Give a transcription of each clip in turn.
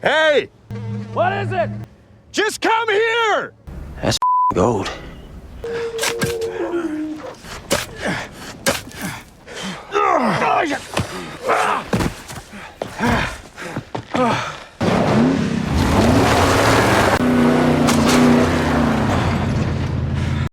Hey! What is it? Just come here! That's gold.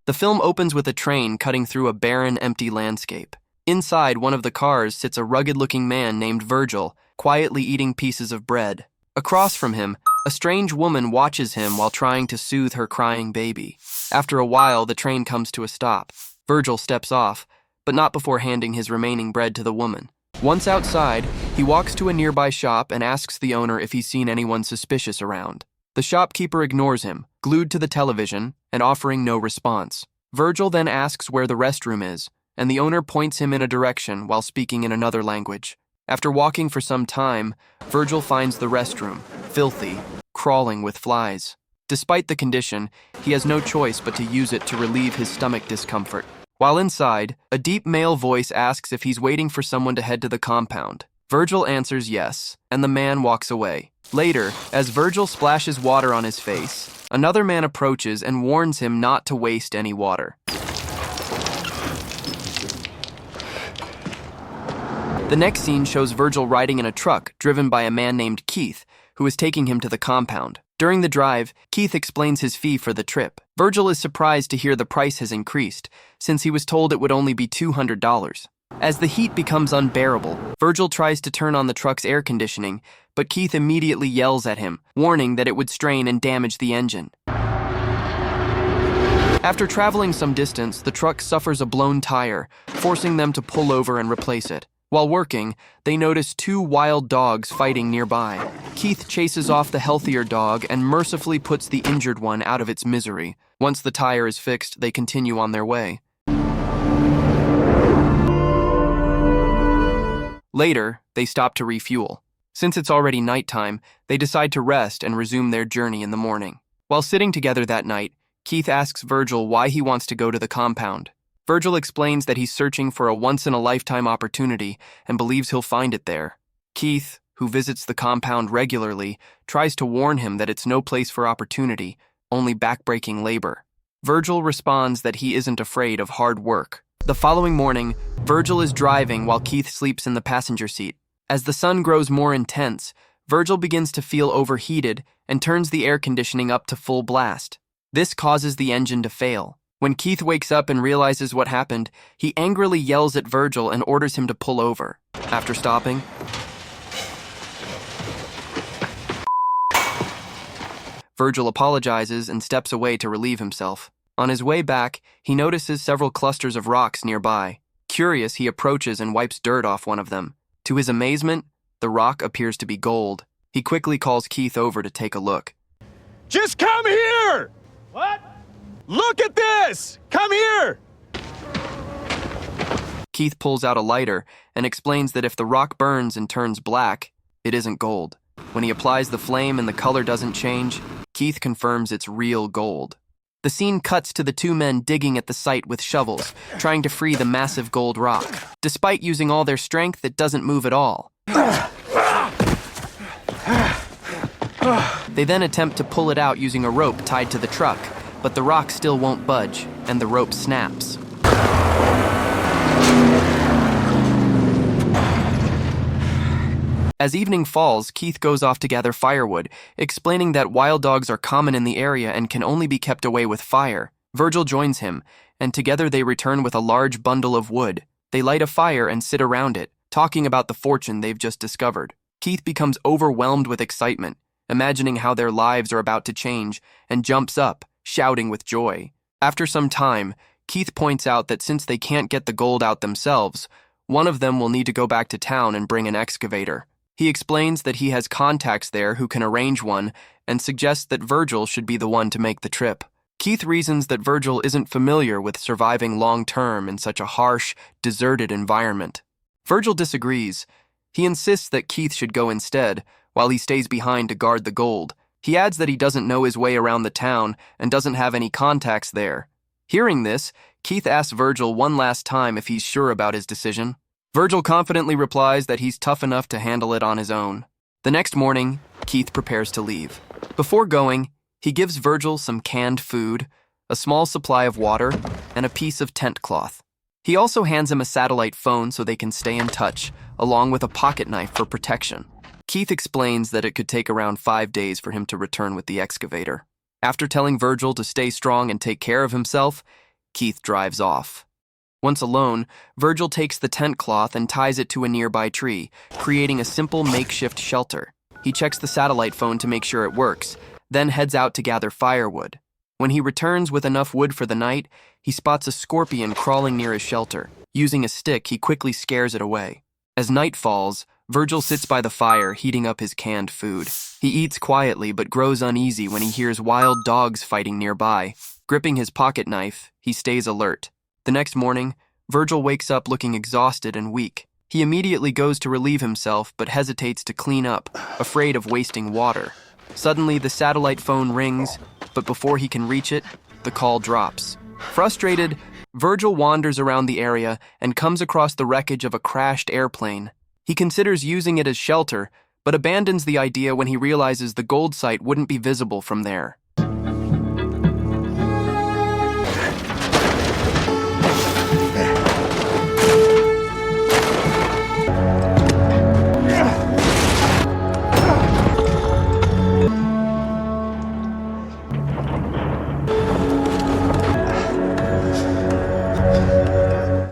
The film opens with a train cutting through a barren, empty landscape. Inside one of the cars sits a rugged-looking man named Virgil, quietly eating pieces of bread. Across from him, a strange woman watches him while trying to soothe her crying baby. After a while, the train comes to a stop. Virgil steps off, but not before handing his remaining bread to the woman. Once outside, he walks to a nearby shop and asks the owner if he's seen anyone suspicious around. The shopkeeper ignores him, glued to the television and offering no response. Virgil then asks where the restroom is, and the owner points him in a direction while speaking in another language. After walking for some time, Virgil finds the restroom, filthy, crawling with flies. Despite the condition, he has no choice but to use it to relieve his stomach discomfort. While inside, a deep male voice asks if he's waiting for someone to head to the compound. Virgil answers yes, and the man walks away. Later, as Virgil splashes water on his face, another man approaches and warns him not to waste any water. The next scene shows Virgil riding in a truck driven by a man named Keith, who is taking him to the compound. During the drive, Keith explains his fee for the trip. Virgil is surprised to hear the price has increased, since he was told it would only be $200. As the heat becomes unbearable, Virgil tries to turn on the truck's air conditioning, but Keith immediately yells at him, warning that it would strain and damage the engine. After traveling some distance, the truck suffers a blown tire, forcing them to pull over and replace it. While working, they notice two wild dogs fighting nearby. Keith chases off the healthier dog and mercifully puts the injured one out of its misery. Once the tire is fixed, they continue on their way. Later, they stop to refuel. Since it's already nighttime, they decide to rest and resume their journey in the morning. While sitting together that night, Keith asks Virgil why he wants to go to the compound. Virgil explains that he's searching for a once-in-a-lifetime opportunity and believes he'll find it there. Keith, who visits the compound regularly, tries to warn him that it's no place for opportunity, only backbreaking labor. Virgil responds that he isn't afraid of hard work. The following morning, Virgil is driving while Keith sleeps in the passenger seat. As the sun grows more intense, Virgil begins to feel overheated and turns the air conditioning up to full blast. This causes the engine to fail. When Keith wakes up and realizes what happened, he angrily yells at Virgil and orders him to pull over. After stopping, Virgil apologizes and steps away to relieve himself. On his way back, he notices several clusters of rocks nearby. Curious, he approaches and wipes dirt off one of them. To his amazement, the rock appears to be gold. He quickly calls Keith over to take a look. Just come here! What? Look at this! Come here! Keith pulls out a lighter and explains that if the rock burns and turns black, it isn't gold. When he applies the flame and the color doesn't change, Keith confirms it's real gold. The scene cuts to the two men digging at the site with shovels, trying to free the massive gold rock. Despite using all their strength, it doesn't move at all. They then attempt to pull it out using a rope tied to the truck, but the rock still won't budge, and the rope snaps. As evening falls, Keith goes off to gather firewood, explaining that wild dogs are common in the area and can only be kept away with fire. Virgil joins him, and together they return with a large bundle of wood. They light a fire and sit around it, talking about the fortune they've just discovered. Keith becomes overwhelmed with excitement, imagining how their lives are about to change, and jumps up, shouting with joy. After some time, Keith points out that since they can't get the gold out themselves, one of them will need to go back to town and bring an excavator. He explains that he has contacts there who can arrange one and suggests that Virgil should be the one to make the trip. Keith reasons that Virgil isn't familiar with surviving long-term in such a harsh, deserted environment. Virgil disagrees. He insists that Keith should go instead, while he stays behind to guard the gold. He adds that he doesn't know his way around the town and doesn't have any contacts there. Hearing this, Keith asks Virgil one last time if he's sure about his decision. Virgil confidently replies that he's tough enough to handle it on his own. The next morning, Keith prepares to leave. Before going, he gives Virgil some canned food, a small supply of water, and a piece of tent cloth. He also hands him a satellite phone so they can stay in touch, along with a pocket knife for protection. Keith explains that it could take around 5 days for him to return with the excavator. After telling Virgil to stay strong and take care of himself, Keith drives off. Once alone, Virgil takes the tent cloth and ties it to a nearby tree, creating a simple makeshift shelter. He checks the satellite phone to make sure it works, then heads out to gather firewood. When he returns with enough wood for the night, he spots a scorpion crawling near his shelter. Using a stick, he quickly scares it away. As night falls, Virgil sits by the fire, heating up his canned food. He eats quietly but grows uneasy when he hears wild dogs fighting nearby. Gripping his pocket knife, he stays alert. The next morning, Virgil wakes up looking exhausted and weak. He immediately goes to relieve himself but hesitates to clean up, afraid of wasting water. Suddenly, the satellite phone rings, but before he can reach it, the call drops. Frustrated, Virgil wanders around the area and comes across the wreckage of a crashed airplane. He considers using it as shelter, but abandons the idea when he realizes the gold site wouldn't be visible from there.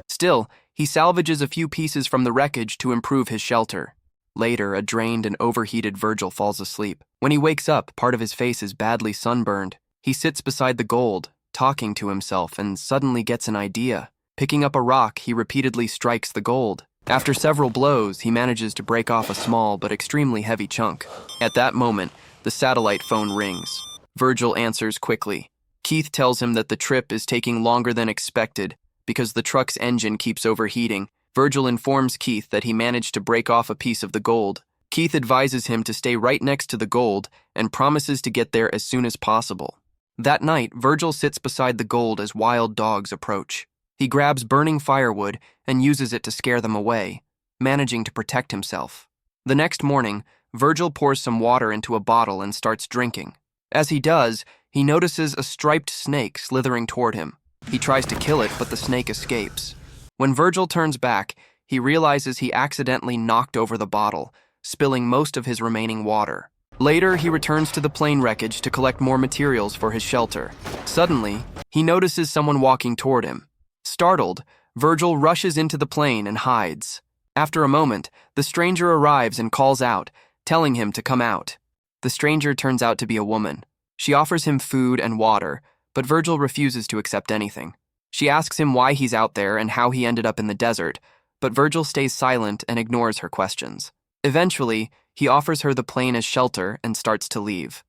Still, he salvages a few pieces from the wreckage to improve his shelter. Later, a drained and overheated Virgil falls asleep. When he wakes up, part of his face is badly sunburned. He sits beside the gold, talking to himself, and suddenly gets an idea. Picking up a rock, he repeatedly strikes the gold. After several blows, he manages to break off a small but extremely heavy chunk. At that moment, the satellite phone rings. Virgil answers quickly. Keith tells him that the trip is taking longer than expected because the truck's engine keeps overheating. Virgil informs Keith that he managed to break off a piece of the gold. Keith advises him to stay right next to the gold and promises to get there as soon as possible. That night, Virgil sits beside the gold as wild dogs approach. He grabs burning firewood and uses it to scare them away, managing to protect himself. The next morning, Virgil pours some water into a bottle and starts drinking. As he does, he notices a striped snake slithering toward him. He tries to kill it, but the snake escapes. When Virgil turns back, he realizes he accidentally knocked over the bottle, spilling most of his remaining water. Later, he returns to the plane wreckage to collect more materials for his shelter. Suddenly, he notices someone walking toward him. Startled, Virgil rushes into the plane and hides. After a moment, the stranger arrives and calls out, telling him to come out. The stranger turns out to be a woman. She offers him food and water, but Virgil refuses to accept anything. She asks him why he's out there and how he ended up in the desert, but Virgil stays silent and ignores her questions. Eventually, he offers her the plane as shelter and starts to leave.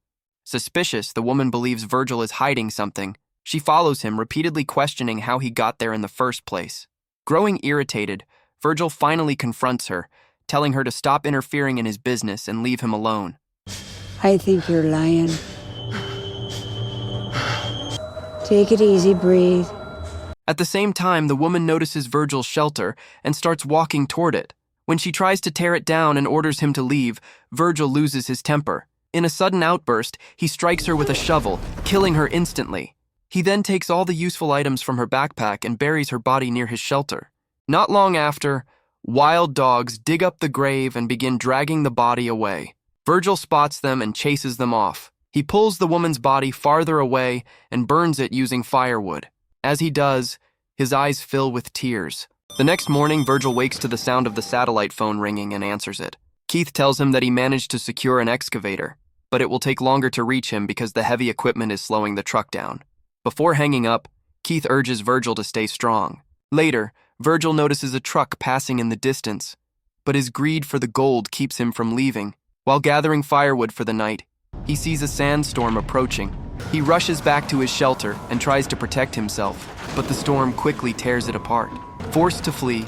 Suspicious, the woman believes Virgil is hiding something. She follows him, repeatedly questioning how he got there in the first place. Growing irritated, Virgil finally confronts her, telling her to stop interfering in his business and leave him alone. I think you're lying. Take it easy, breathe. At the same time, the woman notices Virgil's shelter and starts walking toward it. When she tries to tear it down and orders him to leave, Virgil loses his temper. In a sudden outburst, he strikes her with a shovel, killing her instantly. He then takes all the useful items from her backpack and buries her body near his shelter. Not long after, wild dogs dig up the grave and begin dragging the body away. Virgil spots them and chases them off. He pulls the woman's body farther away and burns it using firewood. As he does, his eyes fill with tears. The next morning, Virgil wakes to the sound of the satellite phone ringing and answers it. Keith tells him that he managed to secure an excavator, but it will take longer to reach him because the heavy equipment is slowing the truck down. Before hanging up, Keith urges Virgil to stay strong. Later, Virgil notices a truck passing in the distance, but his greed for the gold keeps him from leaving. While gathering firewood for the night, he sees a sandstorm approaching. He rushes back to his shelter and tries to protect himself, but the storm quickly tears it apart. Forced to flee,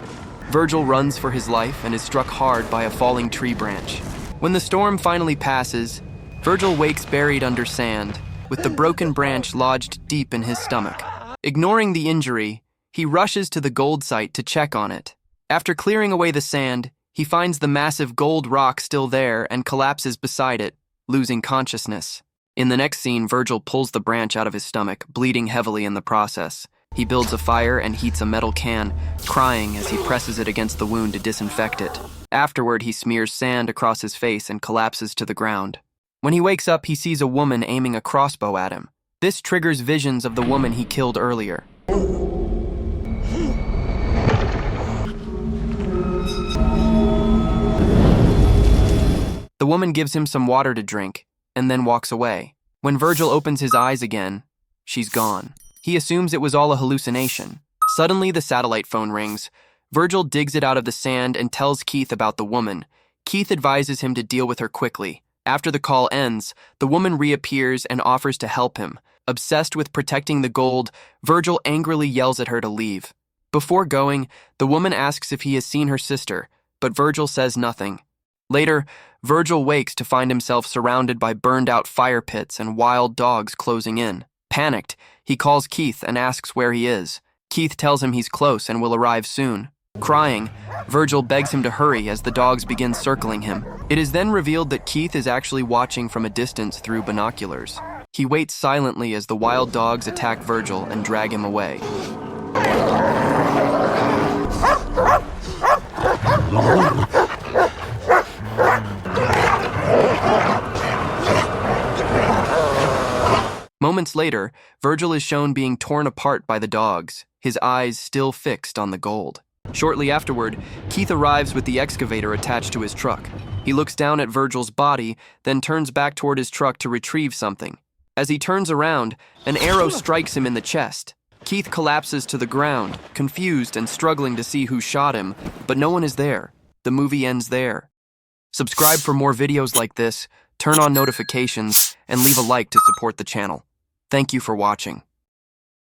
Virgil runs for his life and is struck hard by a falling tree branch. When the storm finally passes, Virgil wakes buried under sand, with the broken branch lodged deep in his stomach. Ignoring the injury, he rushes to the gold site to check on it. After clearing away the sand, he finds the massive gold rock still there and collapses beside it, losing consciousness. In the next scene, Virgil pulls the branch out of his stomach, bleeding heavily in the process. He builds a fire and heats a metal can, crying as he presses it against the wound to disinfect it. Afterward, he smears sand across his face and collapses to the ground. When he wakes up, he sees a woman aiming a crossbow at him. This triggers visions of the woman he killed earlier. The woman gives him some water to drink, and then walks away. When Virgil opens his eyes again, she's gone. He assumes it was all a hallucination. Suddenly, the satellite phone rings. Virgil digs it out of the sand and tells Keith about the woman. Keith advises him to deal with her quickly. After the call ends, the woman reappears and offers to help him. Obsessed with protecting the gold, Virgil angrily yells at her to leave. Before going, the woman asks if he has seen her sister, but Virgil says nothing. Later, Virgil wakes to find himself surrounded by burned-out fire pits and wild dogs closing in. Panicked, he calls Keith and asks where he is. Keith tells him he's close and will arrive soon. Crying, Virgil begs him to hurry as the dogs begin circling him. It is then revealed that Keith is actually watching from a distance through binoculars. He waits silently as the wild dogs attack Virgil and drag him away. Moments later, Virgil is shown being torn apart by the dogs, his eyes still fixed on the gold. Shortly afterward, Keith arrives with the excavator attached to his truck. He looks down at Virgil's body, then turns back toward his truck to retrieve something. As he turns around, an arrow strikes him in the chest. Keith collapses to the ground, confused and struggling to see who shot him, but no one is there. The movie ends there. Subscribe for more videos like this, turn on notifications, and leave a like to support the channel. Thank you for watching.